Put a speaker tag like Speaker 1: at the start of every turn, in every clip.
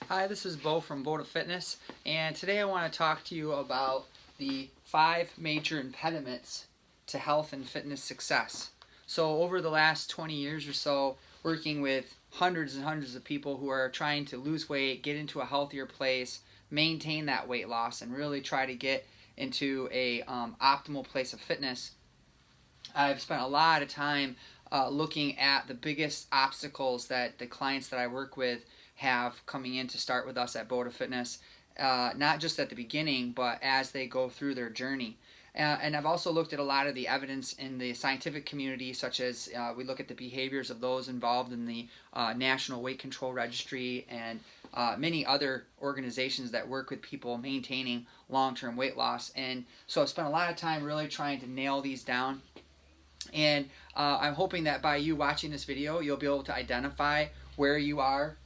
Speaker 1: Hi, this is Bo from Bo to Fitness, and today I want to talk to you about the 5 major impediments to health and fitness success. So over the last 20 years or so, working with hundreds and hundreds of people who are trying to lose weight, get into a healthier place, maintain that weight loss, and really try to get into a optimal place of fitness, I've spent a lot of time looking at the biggest obstacles that the clients that I work with have coming in to start with us at Boda Fitness, not just at the beginning, but as they go through their journey. And I've also looked at a lot of the evidence in the scientific community, such as we look at the behaviors of those involved in the National Weight Control Registry and many other organizations that work with people maintaining long-term weight loss. And so I've spent a lot of time really trying to nail these down. And I'm hoping that by you watching this video, you'll be able to identify where you are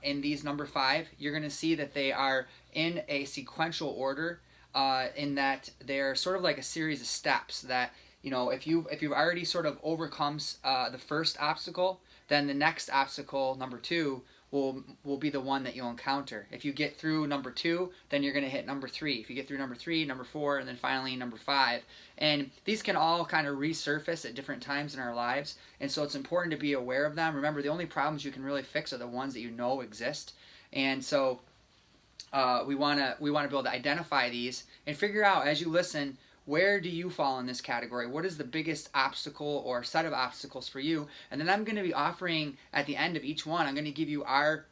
Speaker 1: in these number 5. You're going to see that they are in a sequential order, in that they're sort of like a series of steps that, if you've already sort of overcome the first obstacle, then the next obstacle, number 2, will be the one that you'll encounter. If you get through number 2, then you're going to hit number 3. If you get through number 3, number 4, and then finally number 5. And these can all kind of resurface at different times in our lives, and so it's important to be aware of them. Remember, the only problems you can really fix are the ones that you know exist. And so we want to be able to identify these and figure out, as you listen, where do you fall in this category? What is the biggest obstacle or set of obstacles for you? And then I'm going to be offering at the end of each one, I'm going to give you our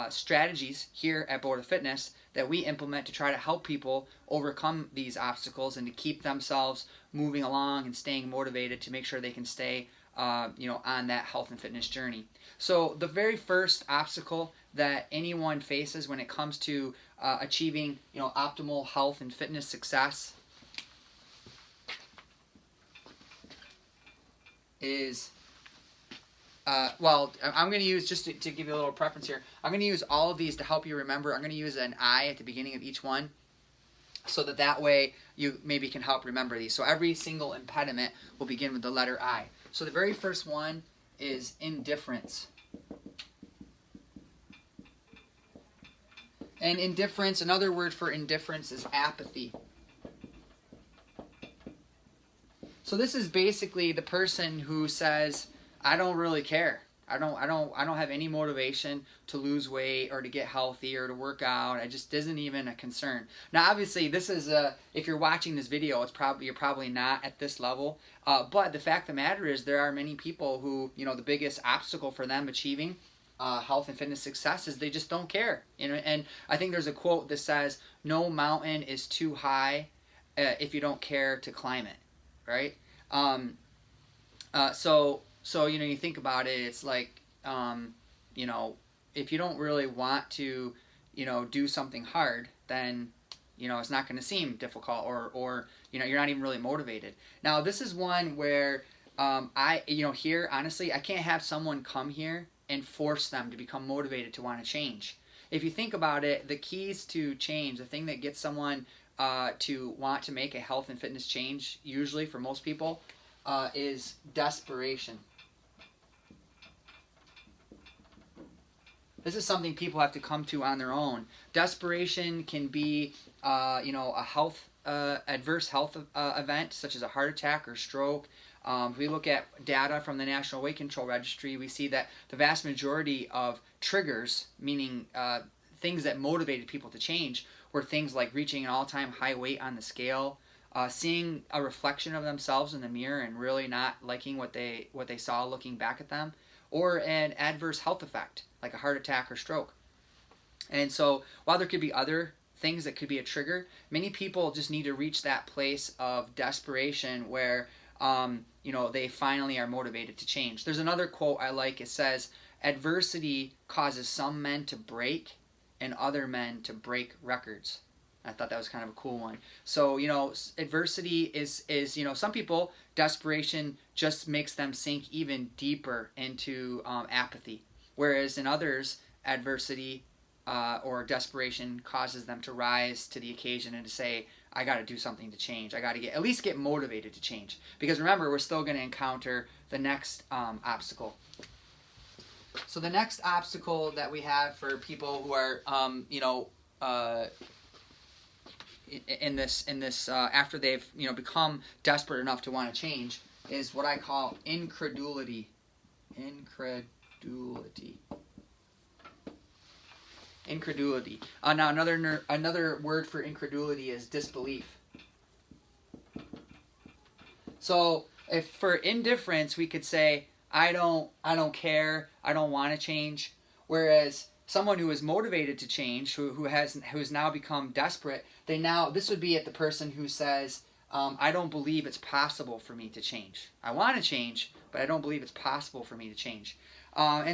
Speaker 1: strategies here at Boda Fitness that we implement to try to help people overcome these obstacles and to keep themselves moving along and staying motivated to make sure they can stay on that health and fitness journey. So the very first obstacle that anyone faces when it comes to achieving optimal health and fitness success is, well, I'm going to use, just to give you a little preference here, I'm going to use all of these to help you remember. I'm going to use an I at the beginning of each one so that way you maybe can help remember these. So every single impediment will begin with the letter I. So the very first one is indifference. And indifference, another word for indifference is apathy. So this is basically the person who says, I don't really care. I don't have any motivation to lose weight or to get healthy or to work out. It just isn't even a concern. Now, obviously, this is if you're watching this video, you're probably not at this level. But the fact of the matter is, there are many people who the biggest obstacle for them achieving health and fitness success is they just don't care. And I think there's a quote that says, "No mountain is too high if you don't care to climb it." Right? So you think about it, it's like, if you don't really want to, do something hard, then, it's not going to seem difficult or you're not even really motivated. Now, this is one where, here, honestly, I can't have someone come here and force them to become motivated to want to change. If you think about it, the keys to change, the thing that gets someone to want to make a health and fitness change, usually for most people, is desperation. This is something people have to come to on their own. Desperation can be, a adverse health event, such as a heart attack or stroke. If we look at data from the National Weight Control Registry, we see that the vast majority of triggers, meaning things that motivated people to change, were things like reaching an all-time high weight on the scale, seeing a reflection of themselves in the mirror and really not liking what they saw looking back at them, or an adverse health effect like a heart attack or stroke. And so while there could be other things that could be a trigger, many people just need to reach that place of desperation where they finally are motivated to change. There's another quote I like. It says, "Adversity causes some men to break and other men to break records." I thought that was kind of a cool one. So, adversity is some people, desperation just makes them sink even deeper into apathy. Whereas in others, adversity or desperation causes them to rise to the occasion and to say, I got to do something to change. I got to at least get motivated to change. Because remember, we're still going to encounter the next obstacle. So the next obstacle that we have for people who are, in this after they've become desperate enough to want to change, is what I call incredulity. Incredulity. Now another word for incredulity is disbelief. So if for indifference we could say I don't care, I don't want to change, whereas someone who is motivated to change, who's now become desperate, this would be at the person who says I don't believe it's possible for me to change. I want to change, but I don't believe it's possible for me to change. How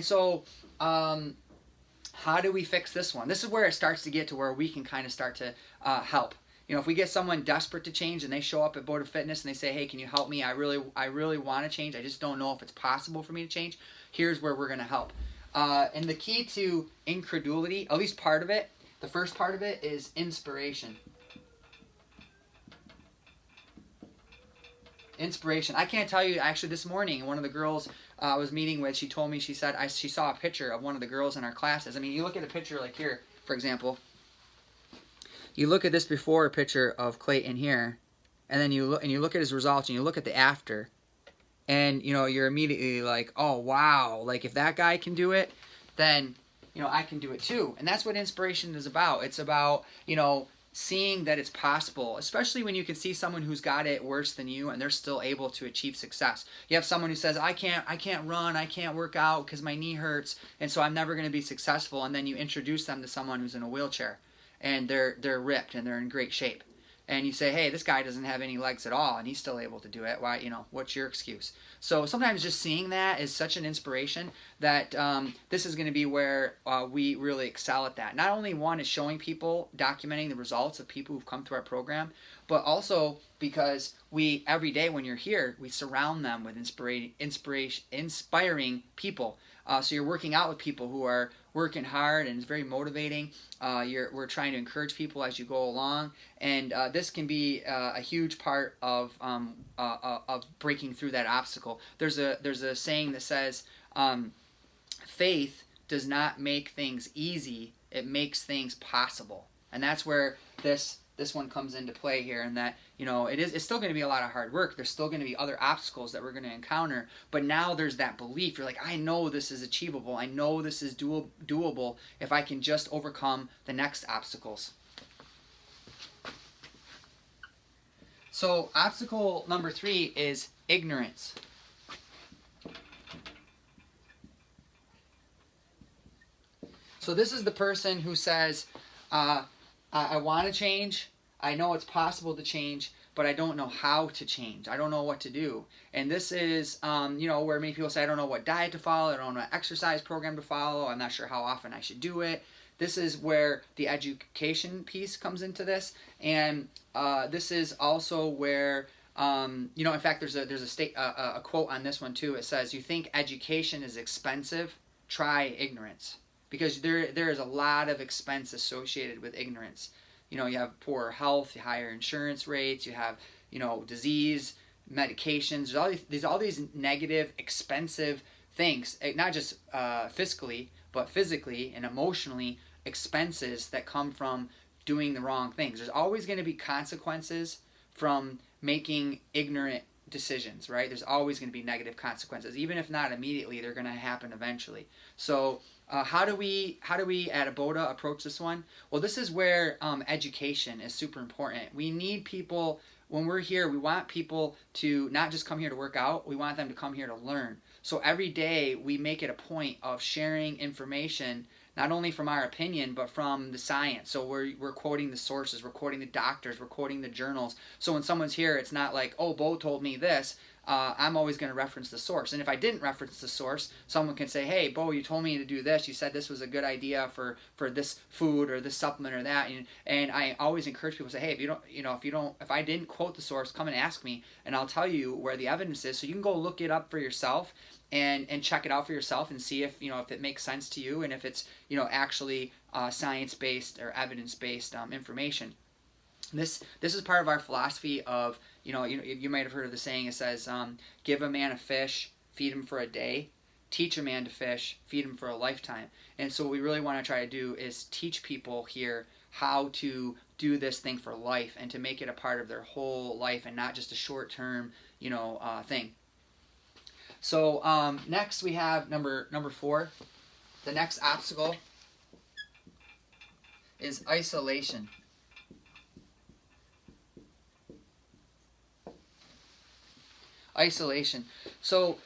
Speaker 1: do we fix this one? This is where it starts to get to where we can kind of start to help. If we get someone desperate to change and they show up at Board of Fitness and they say, hey, can you help me? I really want to change. I just don't know if it's possible for me to change. Here's where we're going to help. And the key to incredulity, at least part of it, the first part of it is inspiration. Inspiration. I can't tell you, actually this morning, one of the girls I was meeting with, she told me, she said she saw a picture of one of the girls in our classes. I mean, you look at a picture like here, for example. You look at this before picture of Clayton here, and then you look at his results, and you look at the after, and you're immediately like, oh wow, like if that guy can do it, then I can do it too. And that's what inspiration is about. It's about seeing that it's possible, especially when you can see someone who's got it worse than you and they're still able to achieve success. You have someone who says, I can't run, I can't work out because my knee hurts, and so I'm never going to be successful. And then you introduce them to someone who's in a wheelchair and they're ripped and they're in great shape. And you say, hey, this guy doesn't have any legs at all and he's still able to do it. Why, what's your excuse? So sometimes just seeing that is such an inspiration that this is going to be where we really excel at that. Not only one is showing people, documenting the results of people who've come through our program, but also because we, every day when you're here, we surround them with inspiring people. So you're working out with people who are working hard and it's very motivating. We're trying to encourage people as you go along, and this can be a huge part of breaking through that obstacle. There's a saying that says, faith does not make things easy, it makes things possible. And that's where this one comes into play here, and that it's still going to be a lot of hard work. There's still going to be other obstacles that we're going to encounter, but now there's that belief. You're like, I know this is achievable. I know this is doable if I can just overcome the next obstacles. So obstacle number 3 is ignorance. So this is the person who says, I want to change. I know it's possible to change, but I don't know how to change. I don't know what to do. And this is, where many people say, I don't know what diet to follow. I don't know what exercise program to follow. I'm not sure how often I should do it. This is where the education piece comes into this. And this is also where, in fact, there's a quote on this one too. It says, you think education is expensive? Try ignorance. Because there is a lot of expense associated with ignorance. You have poor health, higher insurance rates, you have, disease, medications, all these negative, expensive things, not just fiscally, but physically and emotionally, expenses that come from doing the wrong things. There's always going to be consequences from making ignorant decisions, right? There's always going to be negative consequences. Even if not immediately, they're going to happen eventually. So how do we at Aboda approach this one? Well, this is where education is super important. We need people, when we're here, we want people to not just come here to work out, we want them to come here to learn. So every day we make it a point of sharing information, not only from our opinion, but from the science. So we're quoting the sources, we're quoting the doctors, we're quoting the journals. So when someone's here, it's not like, oh, Bo told me this. I'm always going to reference the source. And if I didn't reference the source, someone can say, hey, Bo, you told me to do this. You said this was a good idea for this food or this supplement or that. And I always encourage people to say, hey, if I didn't quote the source, come and ask me, and I'll tell you where the evidence is. So you can go look it up for yourself and check it out for yourself and see if it makes sense to you and if it's actually science-based or evidence-based information. This is part of our philosophy of, you might have heard of the saying, it says, give a man a fish, feed him for a day. teach a man to fish, feed him for a lifetime. And so what we really want to try to do is teach people here how to do this thing for life and to make it a part of their whole life and not just a short-term, thing. So next we have number 4. The next obstacle is isolation. Isolation. So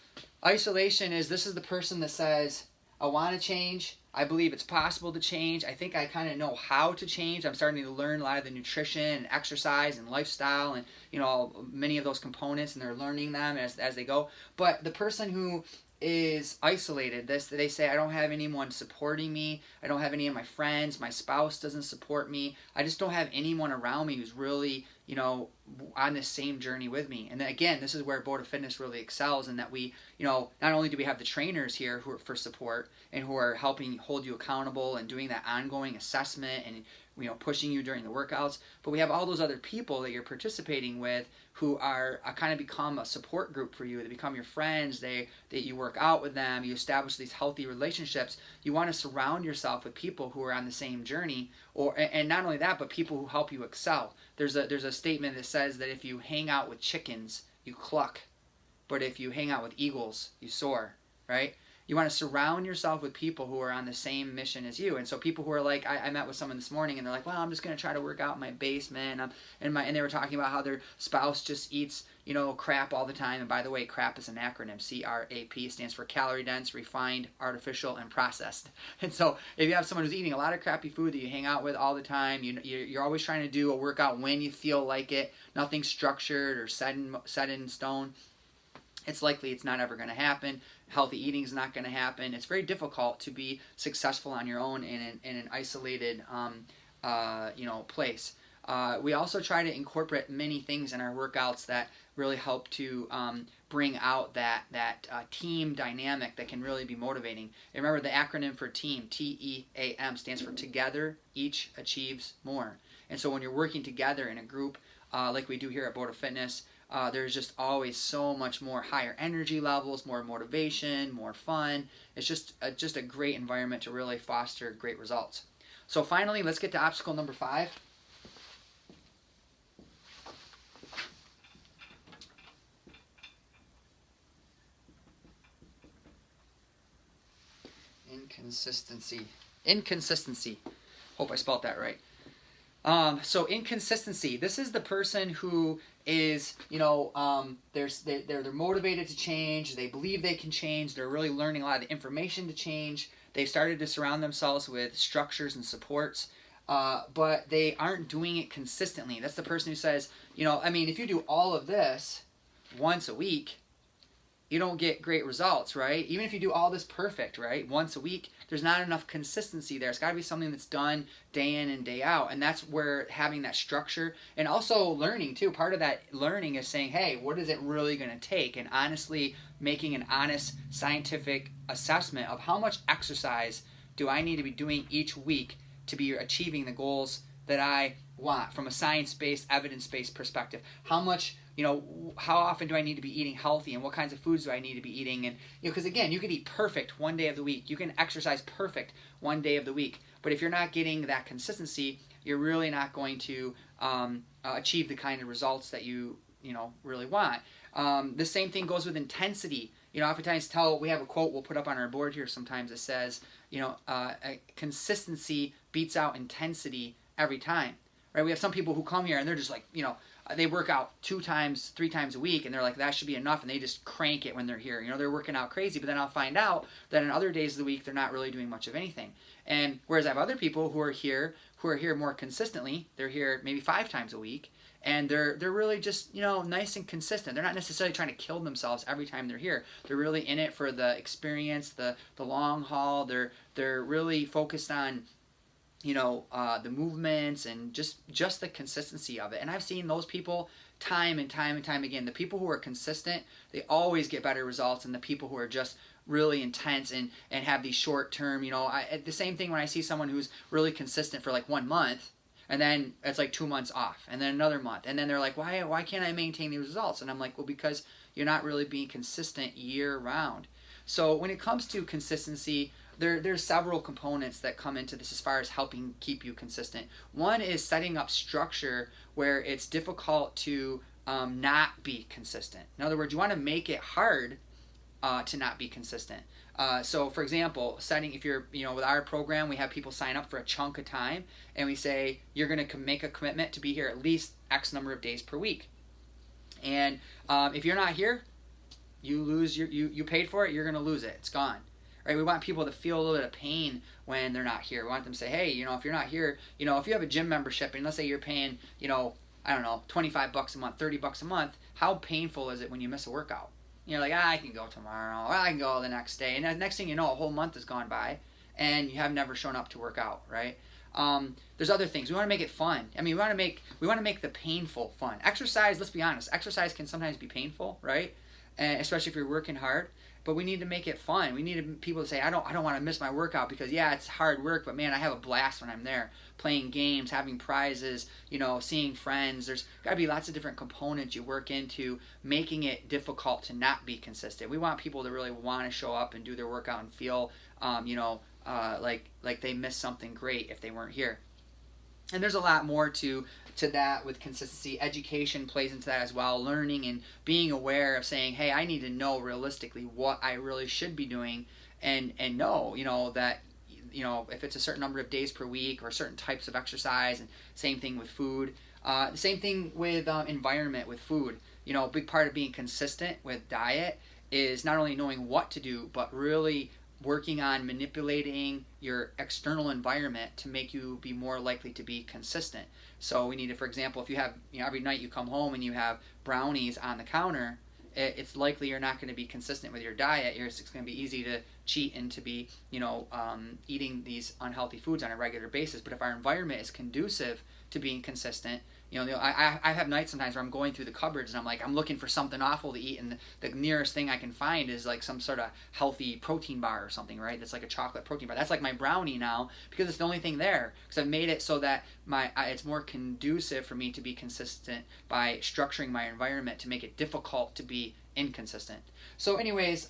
Speaker 1: isolation is, this is the person that says, I want to change. I believe it's possible to change. I think I kind of know how to change. I'm starting to learn a lot of the nutrition and exercise and lifestyle and, many of those components, and they're learning them as they go. But the person who is isolated, they say, I don't have anyone supporting me. I don't have any of my friends. My spouse doesn't support me. I just don't have anyone around me who's really, on this same journey with me. And then again, this is where Boda Fitness really excels in that we, not only do we have the trainers here who are for support and who are helping hold you accountable and doing that ongoing assessment and pushing you during the workouts, but we have all those other people that you're participating with who are kind of become a support group for you. They become your friends. That you work out with them. You establish these healthy relationships. You want to surround yourself with people who are on the same journey, and not only that, but people who help you excel. There's a statement that says that if you hang out with chickens, you cluck, but if you hang out with eagles, you soar, right? You want to surround yourself with people who are on the same mission as you. And so people who are like, I met with someone this morning and they're like, well, I'm just going to try to work out in my basement. And they were talking about how their spouse just eats, crap all the time. And by the way, CRAP is an acronym. CRAP stands for calorie dense, refined, artificial, and processed. And so if you have someone who's eating a lot of crappy food that you hang out with all the time, you're always trying to do a workout when you feel like it, nothing structured or set in stone, it's likely it's not ever going to happen. Healthy eating is not going to happen. It's very difficult to be successful on your own in an isolated, place. We also try to incorporate many things in our workouts that really help to bring out that team dynamic that can really be motivating. And remember, the acronym for team, TEAM, stands for Together, Each Achieves More. And so when you're working together in a group, like we do here at Boda Fitness, there's just always so much more higher energy levels, more motivation, more fun. It's just a great environment to really foster great results. So finally, let's get to obstacle number 5. Inconsistency. Hope I spelled that right. So inconsistency. This is the person who is, they're motivated to change. They believe they can change. They're really learning a lot of the information to change. They've started to surround themselves with structures and supports, but they aren't doing it consistently. That's the person who says, if you do all of this once a week, you don't get great results, right? Even if you do all this perfect, right, once a week, there's not enough consistency there. It's got to be something that's done day in and day out, and that's where having that structure and also learning too. Part of that learning is saying, hey, what is it really going to take? And honestly making an honest scientific assessment of how much exercise do I need to be doing each week to be achieving the goals that I want from a science-based, evidence-based perspective. How much, how often do I need to be eating healthy, and what kinds of foods do I need to be eating? And because again, you could eat perfect one day of the week, you can exercise perfect one day of the week, but if you're not getting that consistency, you're really not going to achieve the kind of results that you really want. The same thing goes with intensity. Oftentimes we have a quote we'll put up on our board here sometimes that says, consistency beats out intensity every time. Right? We have some people who come here and they're just like, they work out 2 times, 3 times a week, and they're like, that should be enough, and they just crank it when they're here. They're working out crazy, but then I'll find out that in other days of the week, they're not really doing much of anything. And whereas I have other people who are here more consistently, they're here maybe 5 times a week, and they're really just, nice and consistent. They're not necessarily trying to kill themselves every time they're here. They're really in it for the experience, the long haul. They're really focused on the movements and just the consistency of it. And I've seen those people time and time and time again. The people who are consistent, they always get better results than the people who are just really intense and have these short term, the same thing when I see someone who's really consistent for like 1 month, and then it's like 2 months off, and then another month, and then they're like, why can't I maintain these results? And I'm like, well, because you're not really being consistent year round. So when it comes to consistency, there's several components that come into this as far as helping keep you consistent. One is setting up structure where it's difficult to not be consistent. In other words, you want to make it hard to not be consistent. So for example, if you're, with our program, we have people sign up for a chunk of time, and we say, you're going to make a commitment to be here at least X number of days per week. And if you're not here, you lose you paid for it, you're going to lose it. It's gone. Right? We want people to feel a little bit of pain when they're not here. We want them to say, hey, if you're not here, if you have a gym membership, and let's say you're paying, I don't know, $25 a month, $30 a month, how painful is it when you miss a workout? You're like, I can go tomorrow, or I can go the next day. And the next thing you know, a whole month has gone by, and you have never shown up to work out, right? There's other things. We want to make it fun. I mean, we want to make the painful fun. Exercise, let's be honest, exercise can sometimes be painful, right? And especially if you're working hard. But we need to make it fun. We need people to say, I don't want to miss my workout because, yeah, it's hard work, but man, I have a blast when I'm there. Playing games, having prizes, seeing friends. There's got to be lots of different components you work into making it difficult to not be consistent. We want people to really want to show up and do their workout and feel, like they missed something great if they weren't here. And there's a lot more to that with consistency. Education plays into that as well. Learning and being aware of saying, hey, I need to know realistically what I really should be doing, and know, that, if it's a certain number of days per week or certain types of exercise, and same thing with food. The same thing with environment with food. A big part of being consistent with diet is not only knowing what to do, but really working on manipulating your external environment to make you be more likely to be consistent. So we need to, for example, if you have, every night you come home and you have brownies on the counter, it's likely you're not going to be consistent with your diet. It's going to be easy to cheat and to be, eating these unhealthy foods on a regular basis. But if our environment is conducive to being consistent, I have nights sometimes where I'm going through the cupboards and I'm looking for something awful to eat, and the nearest thing I can find is like some sort of healthy protein bar or something, right? That's like a chocolate protein bar. That's like my brownie now because it's the only thing there, because I've made it so that it's more conducive for me to be consistent by structuring my environment to make it difficult to be inconsistent. So anyways,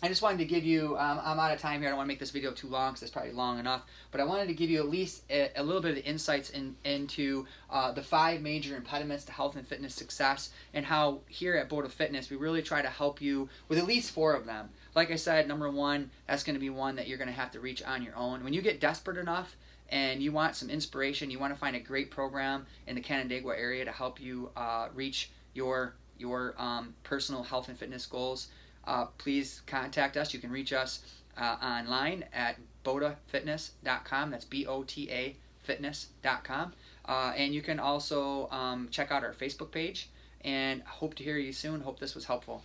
Speaker 1: I just wanted to give you, I'm out of time here, I don't want to make this video too long because it's probably long enough, but I wanted to give you at least a little bit of the insights into the 5 major impediments to health and fitness success, and how here at Boda Fitness we really try to help you with at least 4 of them. Like I said, number 1, that's going to be one that you're going to have to reach on your own. When you get desperate enough and you want some inspiration, you want to find a great program in the Canandaigua area to help you reach your personal health and fitness goals, please contact us. You can reach us online at botafitness.com. That's BOTA fitness.com. And you can also check out our Facebook page, and hope to hear you soon. Hope this was helpful.